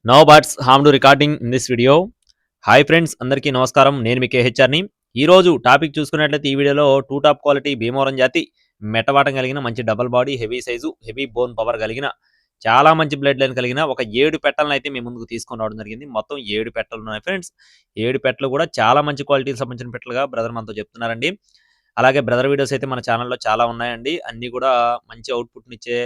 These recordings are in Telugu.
No buts harm to recording in this video. Hi friends, అందరికీ నమస్కారం. నేను మీ కేహెచ్ఆర్ని. ఈరోజు టాపిక్ చూసుకున్నట్లయితే ఈ వీడియోలో టూ టాప్ క్వాలిటీ భీమవరం జాతి మెట్టవాటం కలిగిన మంచి double body heavy size heavy bone power కలిగిన చాలా మంచి బ్లడ్ లైన్ కలిగిన ఒక 7 పెట్టలను అయితే మీ ముందుకు తీసుకొని రావడం జరిగింది. మొత్తం 7 పెట్టలు ఉన్నాయి ఫ్రెండ్స్. 7 పెట్టలు కూడా చాలా మంచి క్వాలిటీకి సంబంధించిన పెట్టలుగా బ్రదర్ మనతో చెప్తున్నారండి. అలాగే బ్రదర్ వీడియోస్ అయితే మన ఛానల్లో చాలా ఉన్నాయండి. అన్నీ కూడా మంచి అవుట్పుట్నిచ్చే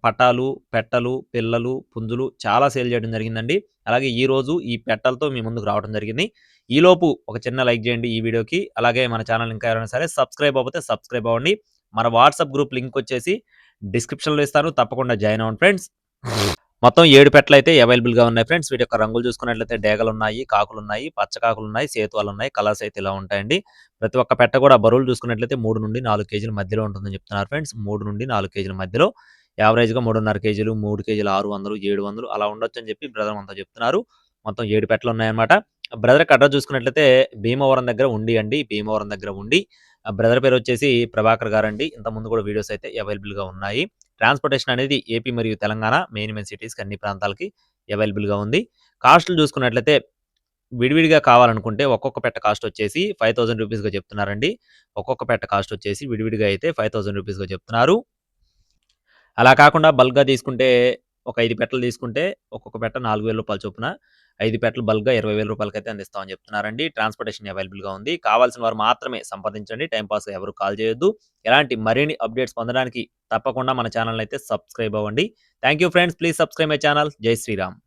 పటాలు, పెట్టలు, పిల్లలు, పుంజులు చాలా సేల్ చేయడం జరిగిందండి. అలాగే ఈరోజు ఈ పెట్టలతో మీ ముందుకు రావడం జరిగింది. ఈలోపు ఒక చిన్న లైక్ చేయండి ఈ వీడియోకి. అలాగే మన ఛానల్ ఇంకా ఎవరైనా సరే సబ్స్క్రైబ్ అవ్వకపోతే సబ్స్క్రైబ్ అవ్వండి. మన వాట్సాప్ గ్రూప్ లింక్ వచ్చేసి డిస్క్రిప్షన్‌లో ఇస్తాను. తప్పకుండా జాయిన్ అవ్వండి ఫ్రెండ్స్. మొత్తం 7 పెట్టలైతే అవైలబుల్‌గా ఉన్నాయి ఫ్రెండ్స్. వీటి యొక్క రంగులు చూసుకున్నట్లయితే డేగలున్నాయి, కాకులున్నాయి, పచ్చ కాకులున్నాయి, సేతువాలున్నాయి. కలర్స్ అయితే ఇలా ఉంటాయండి. ప్రతి ఒక్క పెట్ట కూడా బరువులు చూసుకున్నట్లయితే 3-4 కేజీల మధ్యలో ఉంటుందని చెప్తున్నారు ఫ్రెండ్స్. 3-4 కేజీల మధ్యలో. యావరేజ్‌గా 3.5 కేజీలు, 3 కేజీలు 600, 700 అలా ఉండొచ్చని చెప్పి బ్రదర్ మనతో చెప్తున్నారు. మొత్తం 7 పెట్టలున్నాయన్నమాట. బ్రదర్‌కి అడ్రెస్ చూసుకున్నట్లయితే భీమవరం దగ్గర ఉండి అండి. భీమవరం దగ్గర ఉండి. బ్రదర్ పేరొచ్చేసి ప్రభాకర్ గారండి. ఇంతకుముందు కూడా వీడియోస్ అయితే అవైలబుల్‌గా ఉన్నాయి. ట్రాన్స్‌పోర్టేషన్ అనేది ఏపీ మరియు తెలంగాణ మెయిన్ సిటీస్‌కి అన్ని ప్రాంతాలకి అవైలబుల్‌గా ఉంది. కాస్ట్‌లు చూసుకున్నట్లయితే విడివిడిగా కావాలనుకుంటే ఒక్కొక్క పెట్ట కాస్ట్ వచ్చేసి 5000 రూపీస్‌గా చెప్తున్నారండి. ఒక్కొక్క పెట్ట కాస్ట్ వచ్చేసి విడివిడిగా అయితే 5000 రూపీస్‌గా చెప్తున్నారు. అలా కాకుండా బల్క్‌గా తీసుకుంటే ఒక 5 పెట్టలు తీసుకుంటే ఒక్కొక్క పెట్ట రూ. 4000 చొప్పున 5 పెట్టలు బల్క్‌గా రూ. 20,000కైతే అందిస్తామని చెప్తున్నారండి. ట్రాన్స్‌పోర్టేషన్ అవైలబుల్‌గా ఉంది. కావాల్సిన వారు మాత్రమే సంప్రదించండి. టైమ్ పాస్‌గా ఎవరు కాల్ చేయొద్దు. ఎలాంటి మరిన్ని అప్డేట్స్ పొందడానికి తప్పకుండా మన ఛానెల్‌ని అయితే సబ్స్క్రైబ్ అవ్వండి. Thank you friends. Please subscribe my channel. జై శ్రీరామ్.